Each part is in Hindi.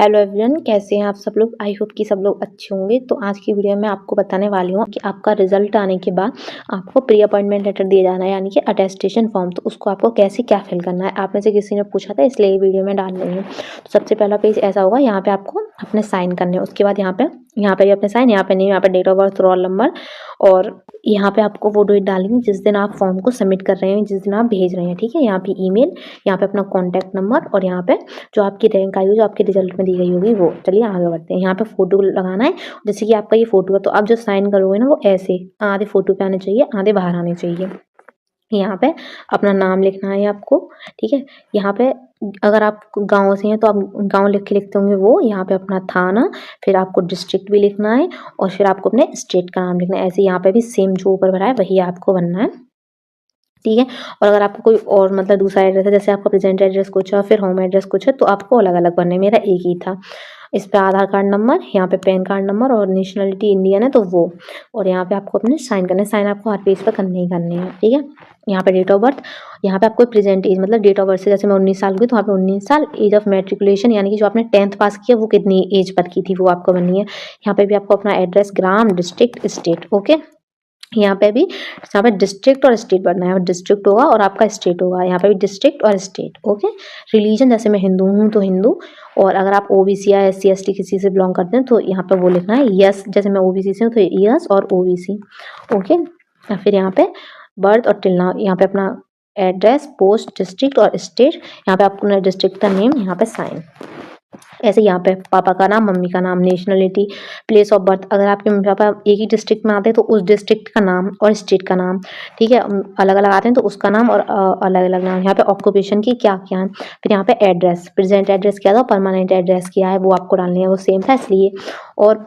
हेलो एवरीवन, कैसे हैं आप सब लोग। आई होप कि सब लोग अच्छे होंगे। तो आज की वीडियो में आपको बताने वाली हूँ कि आपका रिजल्ट आने के बाद आपको प्री अपॉइंटमेंट लेटर दिया जाना है, यानी कि अटेस्टेशन फॉर्म। तो उसको आपको कैसे क्या फिल करना है, आप में से किसी ने पूछा था, इसलिए ये वीडियो में डाल रही हूँ। तो सबसे पहला पेज ऐसा होगा, यहाँ पे आपको अपने साइन करने हैं। उसके बाद यहाँ पे भी अपने साइन, यहाँ पे नेम, यहाँ पे date of birth, roll number, और यहाँ पे आपको वो डेट डालेंगे जिस दिन आप फॉर्म को सबमिट कर रहे हैं, जिस दिन आप भेज रहे हैं। ठीक है, यहाँ पे ईमेल, यहाँ पे अपना कॉन्टैक्ट नंबर, और यहाँ पे जो आपकी रैंक आई हो, जो आपके रिजल्ट में दी गई होगी वो। चलिए आगे बढ़ते हैं। यहाँ पे फोटो लगाना है, जैसे कि आपका ये फोटो है, तो आप जो साइन करोगे ना वो ऐसे आधे फोटो पे आने चाहिए, आधे बाहर आने चाहिए। यहाँ पे अपना नाम लिखना है आपको। ठीक है, यहाँ पे अगर आप गांव से हैं तो आप गांव लिख के लिखते होंगे वो। यहाँ पे अपना थाना, फिर आपको डिस्ट्रिक्ट भी लिखना है, और फिर आपको अपने स्टेट का नाम लिखना है। ऐसे यहाँ पे भी सेम जो ऊपर भरा है वही आपको बनना है। ठीक है, और अगर आपको कोई और मतलब दूसरा एड्रेस है, जैसे आपका प्रेजेंट एड्रेस कुछ है, फिर होम एड्रेस कुछ है, तो आपको अलग अलग बनने। मेरा एक ही था। इस पे आधार कार्ड नंबर, यहाँ पे पैन कार्ड नंबर, और नेशनलिटी इंडियन है तो वो। और यहाँ पे आपको अपने साइन करने, साइन आपको हर पेज पर करने ही करने हैं। ठीक है, यहाँ पे डेट ऑफ बर्थ, यहाँ पे आपको प्रेजेंट एज मतलब डेट ऑफ बर्थ से, जैसे मैं 19 साल की, तो वहाँ पे 19 साल। एज ऑफ मेट्रिकुलेशन यानी कि जो आपने 10th पास किया वो कितनी एज पर की थी वो आपको बननी है। यहाँ पे भी आपको अपना एड्रेस, ग्राम, डिस्ट्रिक्ट, स्टेट। ओके, यहाँ पे भी, यहाँ पे डिस्ट्रिक्ट और स्टेट बनना है। डिस्ट्रिक्ट होगा और आपका स्टेट होगा। यहाँ पे भी डिस्ट्रिक्ट और स्टेट। ओके, रिलीजन, जैसे मैं हिंदू हूँ तो हिंदू, और अगर आप ओबीसी या एससी एसटी किसी से बिलोंग करते हैं तो यहाँ पे वो लिखना है यस। जैसे मैं ओबीसी से हूँ तो यस और ओबीसी। ओके, या फिर यहाँ पे बर्थ और टिल नाउ, यहाँ पे अपना एड्रेस, पोस्ट, डिस्ट्रिक्ट और स्टेट। यहाँ पे आपको डिस्ट्रिक्ट का नेम, यहाँ पे साइन। ऐसे यहाँ पे पापा का नाम, मम्मी का नाम, नेशनलिटी, प्लेस ऑफ बर्थ। अगर आपके मम्मी पापा एक ही डिस्ट्रिक्ट में आते हैं तो उस डिस्ट्रिक्ट का नाम और स्टेट का नाम। ठीक है, अलग अलग आते हैं तो उसका नाम और अलग अलग नाम। यहाँ पे ऑक्यूपेशन की क्या क्या है, फिर यहाँ पे एड्रेस, प्रेजेंट एड्रेस क्या था, परमानेंट एड्रेस क्या है, वो आपको डालने है। वो सेम था इसलिए, और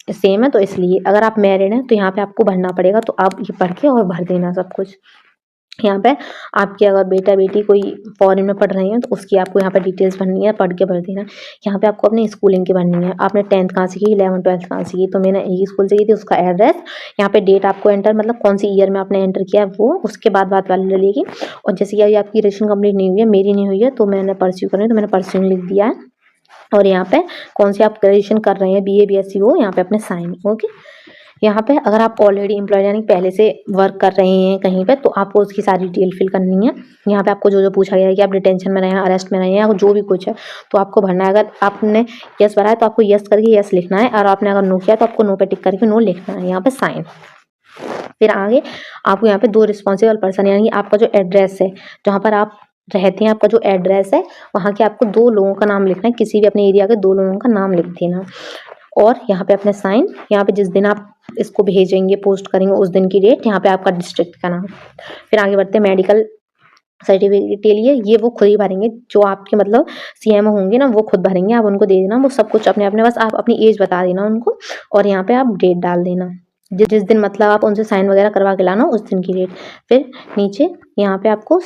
सेम है तो इसलिए। अगर आप मैरिड हैं तो यहाँ पे आपको भरना पड़ेगा, तो आप ये पढ़ के और भर देना सब कुछ। यहाँ पे आपके अगर बेटा बेटी कोई फॉरेन में पढ़ रहे हैं तो उसकी आपको यहाँ पे डिटेल्स भरनी है, पढ़ के भर देना। यहाँ पे आपको अपनी स्कूलिंग की भरनी है। आपने 10th कहाँ से की, 11th 12th कहाँ से की, तो मैंने एक स्कूल से की थी, उसका एड्रेस। यहाँ पे डेट आपको एंटर, मतलब कौन सी ईयर में आपने एंटर किया है वो, उसके बाद बात वाली डलेगी। और जैसे कि आपकी ग्रेजुएशन कंप्लीट नहीं हुई है, मेरी नहीं हुई है, तो मैंने परस्यू करनी है, तो मैंने परस्यू लिख दिया है। और यहाँ पे कौन सी आप ग्रेजुएशन कर रहे हैं, बीए बीएससी, वो यहाँ पे अपने साइन। ओके, यहाँ पे अगर आप ऑलरेडी एम्प्लॉयड यानी पहले से वर्क कर रहे हैं कहीं पे, तो आपको उसकी सारी डिटेल फिल करनी है। यहाँ पे आपको जो जो पूछा गया है कि आप डिटेंशन में रहे हैं, अरेस्ट में रहे हैं, या जो भी कुछ है तो आपको भरना है। अगर आपने यस भरा है तो आपको यस करके यस लिखना है, और आपने अगर नो किया तो आपको नो पे टिक करके नो लिखना है। यहाँ पे साइन। फिर आगे आपको यहाँ पे 2 रिस्पॉन्सिबल पर्सन, यानी आपका जो एड्रेस है, जहाँ पर आप रहते हैं, आपका जो एड्रेस है, वहाँ के आपको 2 लोगों का नाम लिखना है। किसी भी अपने एरिया के 2 लोगों का नाम लिख देना। और यहाँ पे अपने साइन, यहाँ पे जिस दिन आप इसको भेजेंगे, पोस्ट करेंगे, उस दिन की डेट, यहाँ पे आपका डिस्ट्रिक्ट का नाम। फिर आगे बढ़ते हैं, मेडिकल सर्टिफिकेट के लिए ये वो खुद ही भरेंगे, जो आपके मतलब सीएमओ होंगे ना, वो खुद भरेंगे। आप उनको दे देना वो सब कुछ अपने अपने, बस आप अपनी एज बता देना उनको, और यहाँ पे आप डेट डाल देना, जिस दिन मतलब आप उनसे साइन वगैरह करवा के लाना, उस दिन की डेट। फिर नीचे यहाँ पे आपको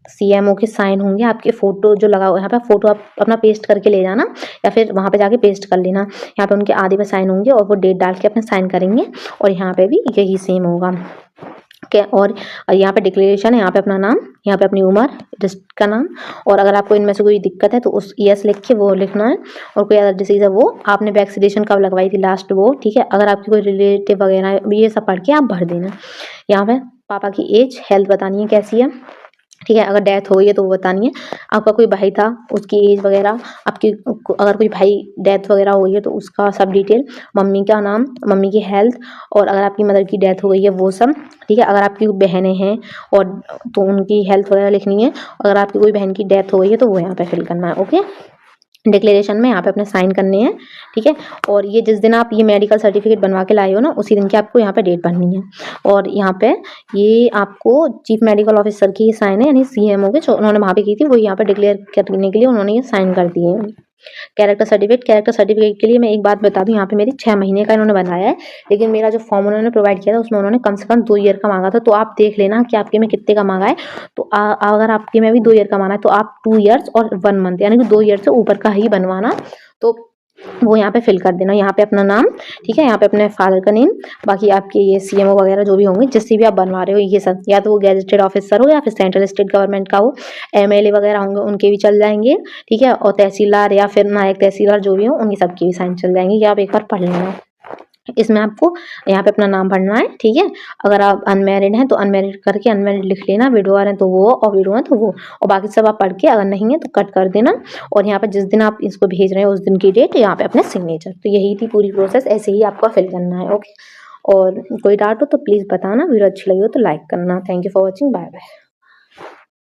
सीएमओ के साइन होंगे, आपके फोटो जो लगा हुआ, यहाँ पे फोटो आप अपना पेस्ट करके ले जाना, या फिर वहाँ पे जाके पेस्ट कर लेना। यहाँ पे उनके आधे पे साइन होंगे, और वो डेट डाल के अपने साइन करेंगे। और यहाँ पे भी यही सेम होगा क्या। और यहाँ पे डिक्लेरेशन है, यहाँ पे अपना नाम, यहाँ पे अपनी उम्र, डिस्ट्रिक्ट का नाम, और अगर आपको इनमें से कोई दिक्कत है तो उस यस लिख के वो लिखना है। और कोई अदर डिसीज है वो, आपने वैक्सीनेशन कब लगवाई थी लास्ट वो। ठीक है, अगर आपकी कोई रिलेटिव वगैरह, ये सब पढ़ के आप भर देना। यहाँ पे पापा की एज, हेल्थ बतानी है कैसी है। ठीक है, अगर डेथ हो गई है तो वो बतानी है। आपका कोई भाई था, उसकी एज वगैरह, आपकी अगर कोई भाई डेथ वगैरह हो गई है तो उसका सब डिटेल, मम्मी का नाम, मम्मी की हेल्थ, और अगर आपकी मदर की डेथ हो गई है वो सब। ठीक है, अगर आपकी बहनें हैं और तो उनकी हेल्थ वगैरह लिखनी है। अगर आपकी कोई बहन की डेथ हो गई है तो वो यहाँ पे फिल करना है। ओके, डिक्लेरेशन में यहाँ पे अपने साइन करने हैं। ठीक है, और ये जिस दिन आप ये मेडिकल सर्टिफिकेट बनवा के लाए हो ना, उसी दिन की आपको यहाँ पे डेट भरनी है। और यहाँ पे ये आपको चीफ मेडिकल ऑफिसर की साइन है, यानी सीएमओ के, जो उन्होंने वहाँ पे की थी, वो यहाँ पे डिक्लेयर करने के लिए उन्होंने ये साइन कर दिए हैं। कैरेक्टर सर्टिफिकेट के लिए मैं एक बात बता दूं, यहाँ पे मेरी 6 महीने का इन्होंने बनाया है, लेकिन मेरा जो फॉर्म उन्होंने प्रोवाइड किया था उसमें उन्होंने कम से कम 2 ईयर का मांगा था। तो आप देख लेना कि आपके में कितने का मांगा है। तो अगर आपके में भी 2 ईयर का मांगा है तो आप 2 ईयर्स और 1 मंथ, यानी कि 2 ईयर से ऊपर का ही बनवाना। तो वो यहाँ पे फिल कर देना। यहाँ पे अपना नाम, ठीक है, यहाँ पे अपने फादर का नेम, बाकी आपके ये सीएमओ वगैरह जो भी होंगे, जिससे भी आप बनवा रहे हो ये सब, या तो वो गैजेटेड ऑफिसर हो या फिर सेंट्रल स्टेट गवर्नमेंट का हो, एमएलए वगैरह होंगे उनके भी चल जाएंगे, ठीक है, और तहसीलदार या फिर नायक तहसीलदार जो भी हो उनकी सबकी भी साइन चल जाएंगे। ये आप एक बार पढ़ लेना। इसमें आपको यहाँ पे अपना नाम भरना है, ठीक है। अगर आप अनमैरिड हैं तो अनमैरिड करके अनमैरिड लिख लेना, विडोअर हैं तो वो, और विडो हैं तो वो, और बाकी सब आप पढ़ के अगर नहीं है तो कट कर देना। और यहाँ पे जिस दिन आप इसको भेज रहे हैं उस दिन की डेट, यहाँ पे अपने सिग्नेचर। तो यही थी पूरी प्रोसेस, ऐसे ही आपको फिल करना है। ओके, और कोई डाउट हो तो प्लीज़ बताना। वीडियो अच्छी लगी हो तो लाइक करना। Thank you for watching, bye bye.